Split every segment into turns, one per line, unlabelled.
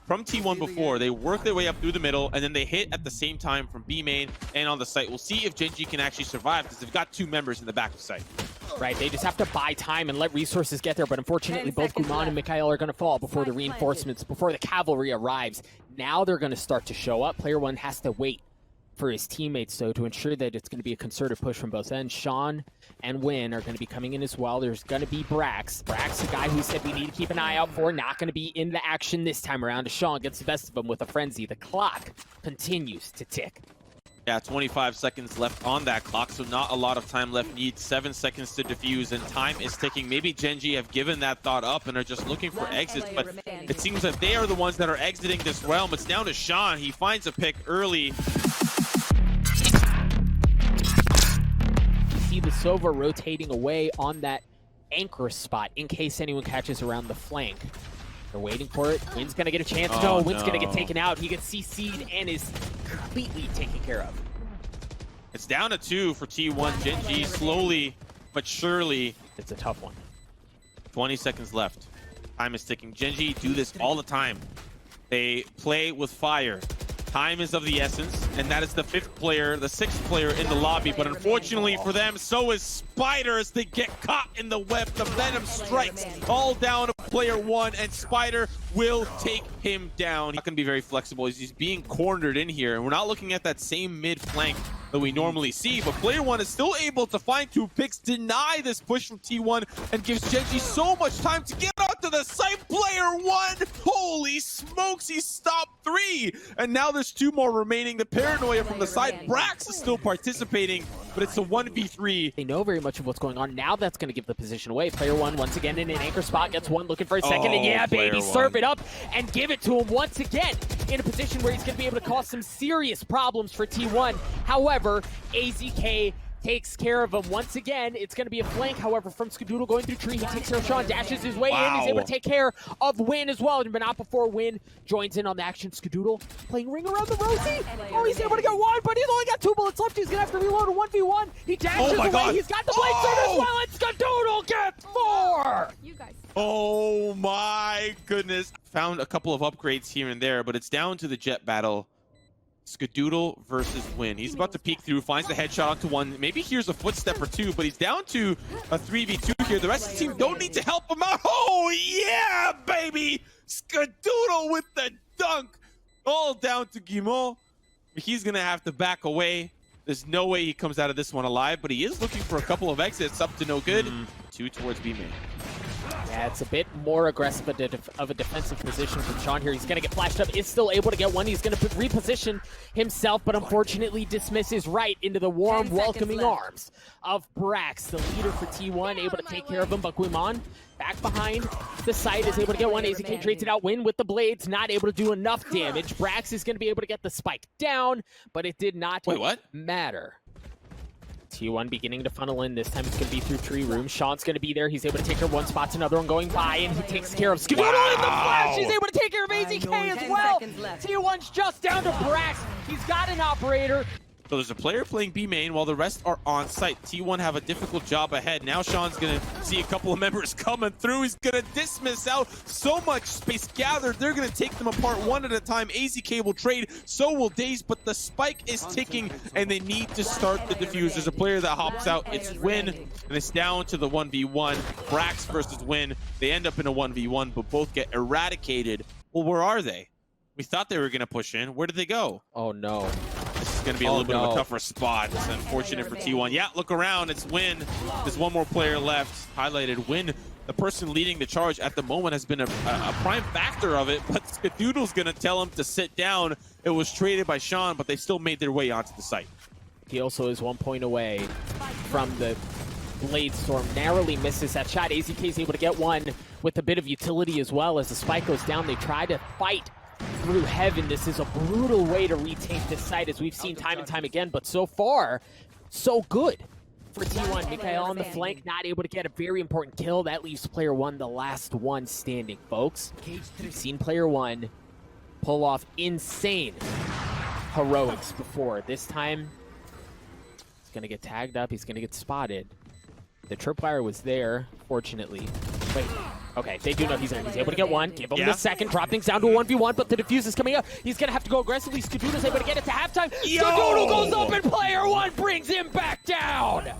from T1 before. They work their way up through the middle, and then they hit at the same time from B main and on the site. We'll see if GEN.G can actually survive, because they've got 2 members in the back of the site.
Right, they just have to buy time and let resources get there, but unfortunately both Guman and MkaeL are going to fall before the reinforcements, before the cavalry arrives. Now they're going to start to show up. Player 1 has to wait for his teammates, though, to ensure that it's going to be a concerted push from both ends. Shawn and huynh are going to be coming in as well. There's going to be Brax. Brax, the guy who said we need to keep an eye out for, not going to be in the action this time around, as Shawn gets the best of him with a frenzy. The clock continues to tick.
Yeah, 25 seconds left on that clock, so not a lot of time left. Need 7 seconds to defuse, and time is ticking. Maybe GEN.G have given that thought up and are just looking for exits, but it seems that they are the ones that are exiting this realm. It's down to Shawn. He finds a pick early.
See the Sova rotating away on that anchor spot in case anyone catches around the flank. They're waiting for it. Huyhn's gonna get a chance. No, huyhn's gonna get taken out. He gets CC'd and is completely taken care of.
It's down to 2 for T1. GEN.G slowly but surely.
It's a tough one.
20 seconds left. Time is ticking. GEN.G do this all the time. They play with fire. Time is of the essence, and that is the 5th player, the 6th player in the lobby. But unfortunately for them, so is Spyder as they get caught in the web. The Venom strikes all down to player 1, and Spyder will take him down. He's not going to be very flexible. He's being cornered in here, and we're not looking at that same mid flank that we normally see, but player 1 is still able to find 2 picks, deny this push from T1, and gives GEN.G so much time to get onto the site. Player 1, holy smokes, he stopped 3, and now there's 2 more remaining. The paranoia from the side. Brax is still participating, but it's a 1v3.
They know very much of what's going on. Now that's going to give the position away. Player 1 once again in an anchor spot, gets 1 looking for a second, and yeah, baby, serve it up and give it to him once again in a position where he's going to be able to cause some serious problems for T1. However, AZK takes care of him once again. It's going to be a flank, however, from Skadoodle going through tree. He takes care of Shawn, dashes his way in. He's able to take care of huynh as well, but not before huynh joins in on the action. Skadoodle playing ring around the Rosie. Oh, he's able to get 1, but he's only got 2 bullets left. He's going to have to reload a 1v1. He dashes away. He's got the blade sword as well, and Skadoodle gets 4!
Oh my goodness. Found a couple of upgrades here and there, but it's down to the jet battle. Skadoodle versus huynh. He's about to peek through, finds the headshot onto 1. Maybe here's a footstep or 2, but he's down to a 3v2 here. The rest of the team don't need to help him out. Oh yeah, baby! Skadoodle with the dunk. All down to Guimont. He's gonna have to back away. There's no way he comes out of this one alive, but he is looking for a couple of exits. Up to no good. 2 towards B main.
Yeah, it's a bit more aggressive of a defensive position from Shawn here. He's going to get flashed up, is still able to get 1. He's going to reposition himself, but unfortunately dismisses right into the warm, welcoming arms of Brax, the leader for T1, able to take care of him. But Guimont, back behind the site, is able to get 1. AZK trades it out. huynh with the blades, not able to do enough damage. Brax is going to be able to get the spike down, but it did not matter. T1 beginning to funnel in. This time it's going to be through tree room. Shawn's going to be there. He's able to take her 1 spot, another one going by, and he takes care of Skadoodle in the flash. He's able to take care of AZK as well. T1's just down to Brax. He's got an operator.
So there's a player playing B main while the rest are on site. T1 have a difficult job ahead. Now Shawn's going to see a couple of members coming through. He's going to dismiss out. So much space gathered. They're going to take them apart 1 at a time. AZK will trade. So will DaZeD. But the spike is ticking, and they need to start the defuse. There's a player that hops out. It's huynh, and it's down to the 1v1. Brax versus huynh. They end up in a 1v1, but both get eradicated. Well, where are they? We thought they were going to push in. Where did they go?
Oh, no.
This is going to be a little bit of a tougher spot. It's unfortunate for T1. Yeah, look around. It's huynh. There's 1 more player left. Highlighted. huynh, the person leading the charge at the moment, has been a prime factor of it, but Skadoodle's going to tell him to sit down. It was traded by Shawn, but they still made their way onto the site.
He also is 1 point away from the Blade Storm. Narrowly misses that shot. AZK is able to get 1 with a bit of utility as well. As the spike goes down, they try to fight through heaven. This is a brutal way to retake this site, as we've seen time and time again, but so far, so good for T1. MkaeL on the flank, not able to get a very important kill. That leaves player 1 the last one standing, folks. We've seen player 1 pull off insane heroics before. This time, he's going to get tagged up. He's going to get spotted. The tripwire was there, fortunately. Wait. Okay, they do know he's able to get one. Give him the second, drop things down to a 1v1, but the defuse is coming up. He's gonna have to go aggressively. Skadoodle's able to get it to halftime. Skadoodle goes up and player one brings him back down.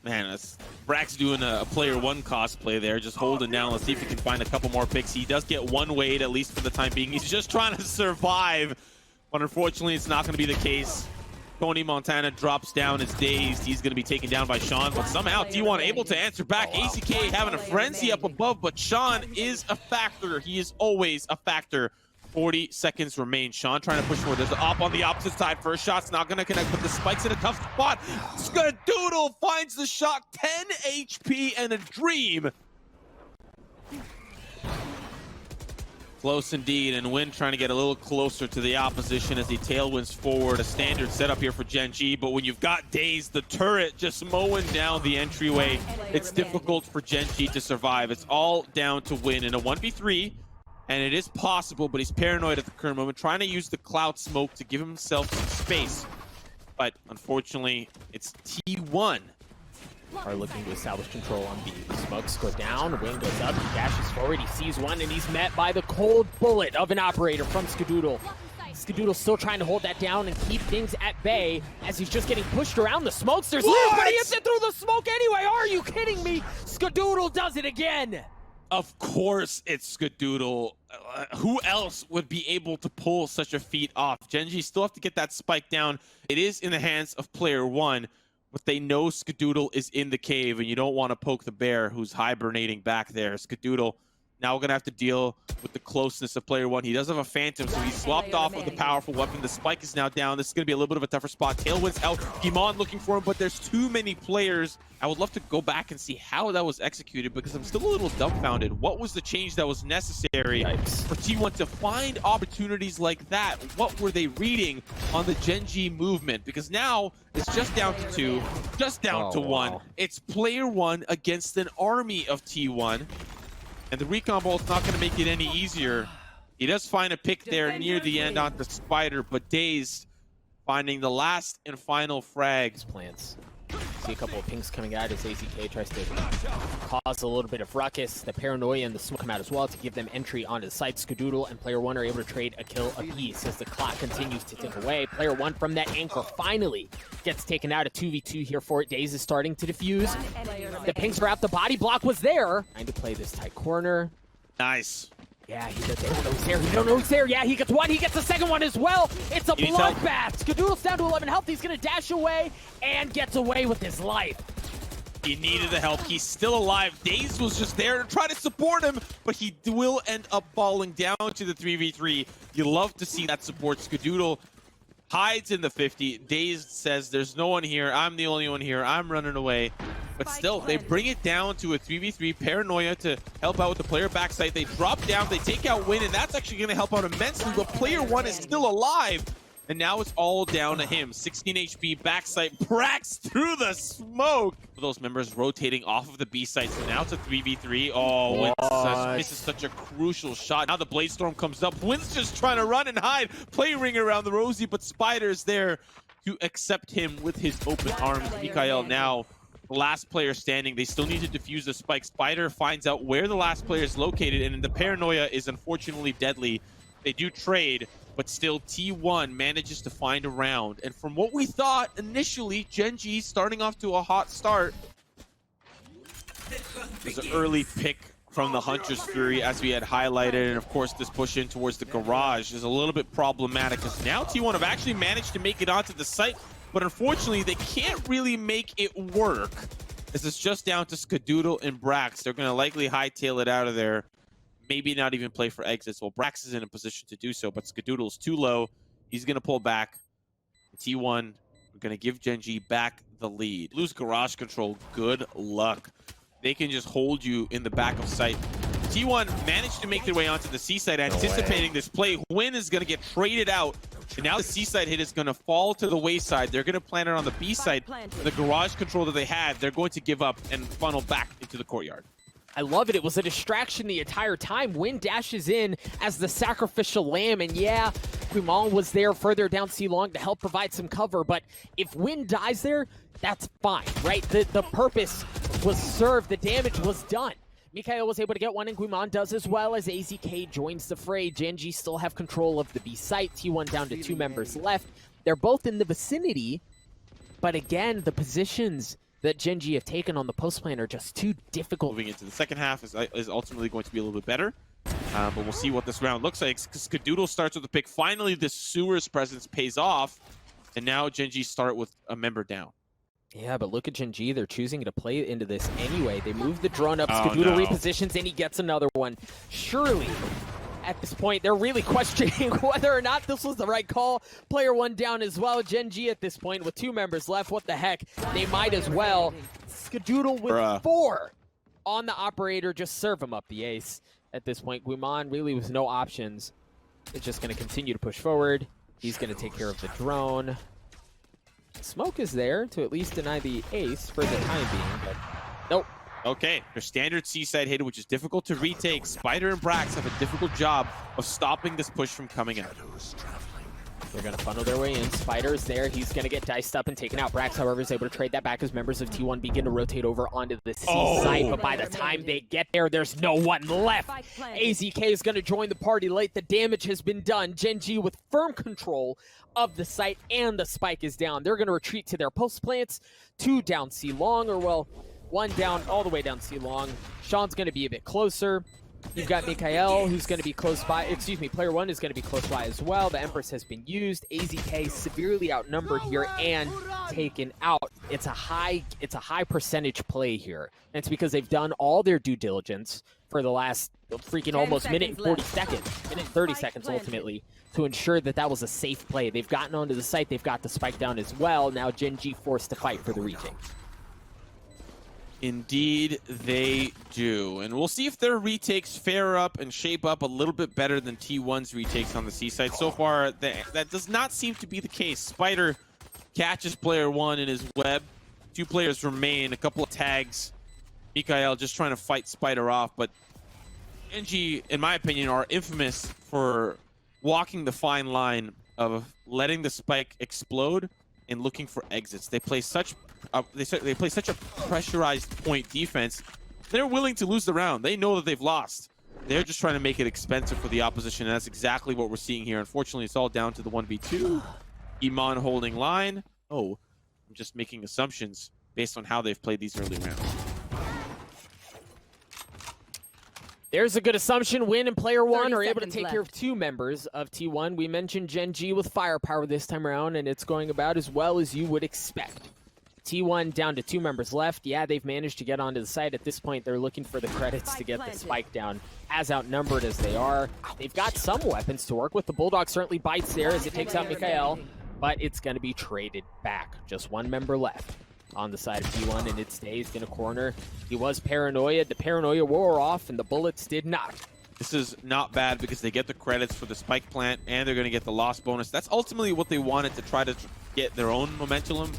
Man, that's Brax doing a player one cosplay there, just holding down. Let's see if he can find a couple more picks. He does get one weight, at least for the time being. He's just trying to survive, but unfortunately, it's not gonna be the case. Tony Montana drops down as DaZeD. He's going to be taken down by Shawn, but somehow T1 able to answer back. ACK having a frenzy up above, but Shawn is a factor. He is always a factor. 40 seconds remain. Shawn trying to push forward. There's an op on the opposite side. First shot's not going to connect, but the spike's in a tough spot. Skadoodle finds the shot. 10 HP and a dream. Close indeed, and huynh trying to get a little closer to the opposition as he tailwinds forward. A standard setup here for Gen.G, but when you've got DaZeD, the turret just mowing down the entryway, it's difficult for Gen.G to survive. It's all down to huynh in a 1v3, and it is possible, but he's paranoid at the current moment, trying to use the cloud smoke to give himself some space. But unfortunately, it's T1
are looking to establish control on B. Smokes go down, huynh goes up, he dashes forward, he sees one, and he's met by the cold bullet of an operator from Skadoodle. Skadoodle still trying to hold that down and keep things at bay as he's just getting pushed around the smokes. There's live, but he hits it through the smoke anyway. Are you kidding me? Skadoodle does it again.
Of course it's Skadoodle. Who else would be able to pull such a feat off? Gen.G still have to get that spike down. It is in the hands of player one, but they know Skadoodle is in the cave, and you don't want to poke the bear who's hibernating back there. Skadoodle now we're going to have to deal with the closeness of player one. He does have a phantom, so he's swapped off with the powerful weapon. The spike is now down. This is going to be a little bit of a tougher spot. Tailwind's out. Gimon looking for him, but there's too many players. I would love to go back and see how that was executed, because I'm still a little dumbfounded. What was the change that was necessary for T1 to find opportunities like that? What were they reading on the Gen.G movement? Because now it's just down to 2, just down to 1. It's player one against an army of T1. And the recon ball is not going to make it any easier. He does find a pick there near the end onto Spyder, but DaZeD finding the last and final frag.
Plants. See a couple of pings coming out as AZK tries to cause a little bit of ruckus. The paranoia and the smoke come out as well to give them entry onto the site. Skadoodle and player one are able to trade a kill apiece as the clock continues to tick away. Player one from that anchor finally gets taken out. A 2v2 here for it. DaZeD is starting to defuse. The pings are out. The body block was there. Trying to play this tight corner.
Nice.
Yeah, they don't know he's there. He don't know he's there. Yeah, he gets one. He gets the second one as well. It's a bloodbath. Skadoodle's down to 11 health. He's going to dash away and gets away with his life.
He needed the help. He's still alive. DaZeD was just there to try to support him, but he will end up falling down to the 3v3. You love to see that support. Skadoodle hides in the 50. DaZeD says, there's no one here. I'm the only one here. I'm running away. But still, they bring it down to a 3v3. Paranoia to help out with the player backside. They drop down, they take out huynh, and that's actually going to help out immensely. But player one is still alive. And now it's all down to him. 16 HP backside. Brax through the smoke. Those members rotating off of the B side. So now it's a 3v3. Oh, huynh misses such a crucial shot. Now the Blade Storm comes up. huynh just trying to run and hide. Play ring around the Rosie, but Spyder's there to accept him with his open arms. MkaeL now the last player standing. They still need to defuse the spike. Spyder finds out where the last player is located, and the paranoia is unfortunately deadly. They do trade, but still T1 manages to find a round. And from what we thought initially, Gen.G starting off to a hot start. There's an early pick from the Hunter's Fury, as we had highlighted, and of course this push in towards the garage is a little bit problematic, because now T1 have actually managed to make it onto the site, but unfortunately they can't really make it work. This is just down to Skadoodle and Brax. They're going to likely hightail it out of there, maybe not even play for exits. Well, Brax is in a position to do so, but Skadoodle's too low. He's going to pull back. T1 are going to give Gen.G back the lead. Lose garage control, good luck. They can just hold you in the back of sight. T1 managed to make their way onto the C side, anticipating this play. huynh is going to get traded out, and now the C side hit is going to fall to the wayside. They're going to plant it on the B side. The garage control that they had, they're going to give up and funnel back into the courtyard.
I love it. It was a distraction the entire time. huynh dashes in as the sacrificial lamb, and yeah, Quimon was there further down C long to help provide some cover, but if huynh dies there, that's fine, right? The purpose was served, the damage was done. MkaeL was able to get one, and Guimon does as well as AZK joins the fray. Gen.G still have control of the B site. T1 down to 2 members left. They're both in the vicinity, but again, the positions that Gen.G have taken on the post plan are just too difficult.
Moving into the second half is ultimately going to be a little bit better. But we'll see what this round looks like. Skadoodle starts with the pick. Finally, this Sewer's presence pays off. And now Gen.G start with a member down.
Yeah, but look at Gen.G. They're choosing to play into this anyway. They move the drone up. Skadoodle repositions, and he gets another one. Surely, at this point, they're really questioning whether or not this was the right call. Player 1 down as well. Gen.G at this point with 2 members left. What the heck? They might as well. Skadoodle with 4 on the operator. Just serve him up the ace. At this point, Guimon really with no options. It's just going to continue to push forward. He's going to take care of the drone. Smoke is there to at least deny the ace for the time being, but nope.
Okay, their standard seaside hit, which is difficult to retake. Spyder and Brax have a difficult job of stopping this push from coming out.
They're going to funnel their way in. Spyder is there. He's going to get diced up and taken out. Brax, however, is able to trade that back as members of T1 begin to rotate over onto the C side. But by the time they get there, there's no one left. AZK is going to join the party late. The damage has been done. Gen.G with firm control of the site, and the spike is down. They're going to retreat to their post plants. 2 down C long, or well, 1 down all the way down C long. Shawn's going to be a bit closer. You've got MkaeL, who's going to be close by. Excuse me, player 1 is going to be close by as well. The Empress has been used. AZK severely outnumbered here and taken out. It's a high percentage play here. And it's because they've done all their due diligence for the last freaking almost minute and 40 seconds, minute and 30 seconds ultimately, to ensure that that was a safe play. They've gotten onto the site. They've got the spike down as well. Now Gen.G forced to fight for the retake.
Indeed, they do. And we'll see if their retakes fare up and shape up a little bit better than T1's retakes on the C side. So far, that does not seem to be the case. Spyder catches player 1 in his web. 2 players remain, a couple of tags. MkaeL just trying to fight Spyder off. But Gen.G, in my opinion, are infamous for walking the fine line of letting the spike explode and looking for exits. They play such they play such a pressurized point defense. They're willing to lose the round. They know that they've lost. They're just trying to make it expensive for the opposition, and that's exactly what we're seeing here. Unfortunately, it's all down to the 1v2. Iman holding line. Oh, I'm just making assumptions based on how they've played these early rounds.
There's a good assumption. Win and player 1 are able to take care of 2 members of T1. We mentioned Gen.G with firepower this time around, and it's going about as well as you would expect. T1 down to 2 members left. Yeah, they've managed to get onto the site. At this point, they're looking for the credits to get the spike down. As outnumbered as they are, they've got some weapons to work with. The Bulldog certainly bites there as it takes out MkaeL, but it's going to be traded back. Just 1 member left on the side of T1, and it stays in a corner. He was paranoia. The paranoia wore off, and the bullets did not.
This is not bad because they get the credits for the spike plant, and they're going to get the loss bonus. That's ultimately what they wanted to try to get their own momentum,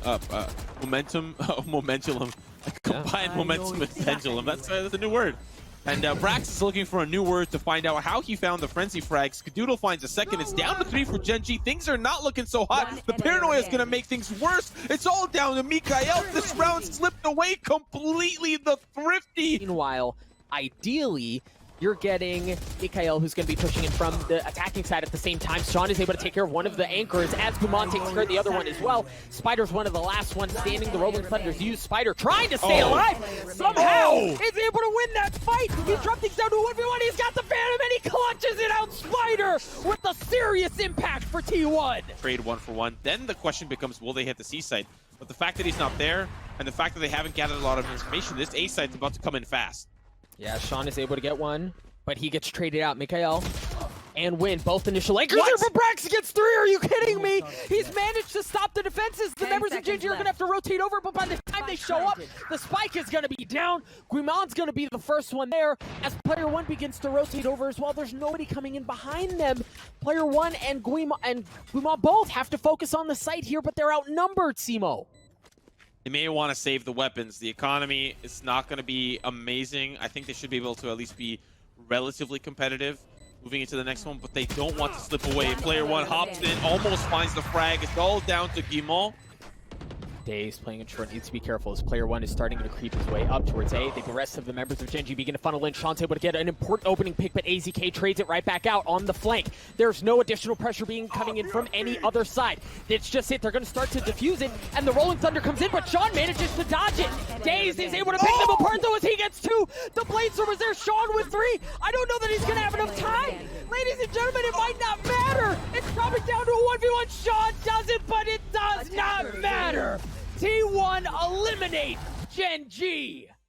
combined momentum with pendulum. That's a new word. And Brax is looking for a new word to find out how he found the frenzy frag. Skadoodle finds a second. It's down to 3 for Gen.G. Things are not looking so hot. The paranoia is going to make things worse. It's all down to MkaeL. This round slipped away completely. The thrifty.
Meanwhile, ideally, you're getting MkaeL, who's going to be pushing in from the attacking side at the same time. Shawn is able to take care of one of the anchors as Guimon takes care of the other one as well. Spyder's one of the last ones standing. The Rolling Thunder's use. Spyder trying to stay alive. Somehow is able to win that fight. He dropped things down to 1v1. He's got the Phantom and he clutches it out. Spyder with a serious impact for T1.
Trade 1 for 1. Then the question becomes, will they hit the C side? But the fact that he's not there and the fact that they haven't gathered a lot of information, this A side's about to come in fast.
Yeah, Shawn is able to get one, but he gets traded out. MkaeL and win both initial anchors. But Brax gets 3. Are you kidding me? He's managed to stop the defenses. The members of Gen.G are going to have to rotate over, but by the time they show up, the spike is going to be down. Guimon's going to be the first one there as player 1 begins to rotate over as well. There's nobody coming in behind them. Player 1 and Guimon both have to focus on the site here, but they're outnumbered, Simo.
They may want to save the weapons. The economy is not going to be amazing. I think they should be able to at least be relatively competitive moving into the next one, but they don't want to slip away. Player 1 hops in, almost finds the frag. It's all down to Guimon.
DaZeD playing in short needs to be careful as player 1 is starting to creep his way up towards A. The rest of the members of Gen.G begin to funnel in. Shawn's able to get an important opening pick, but AZK trades it right back out on the flank. There's no additional pressure coming in from any other side. It's just it. They're going to start to defuse it, and the Rolling Thunder comes in, but Shawn manages to dodge it. DaZeD is able to pick them apart, though, as he gets 2. The Bladestorm is there. Shawn with 3. I don't know that he's going to have enough time. Ladies and gentlemen, it might not matter. It's probably down to a 1v1. Shawn does it, but it does not matter. T1 eliminate Gen.G.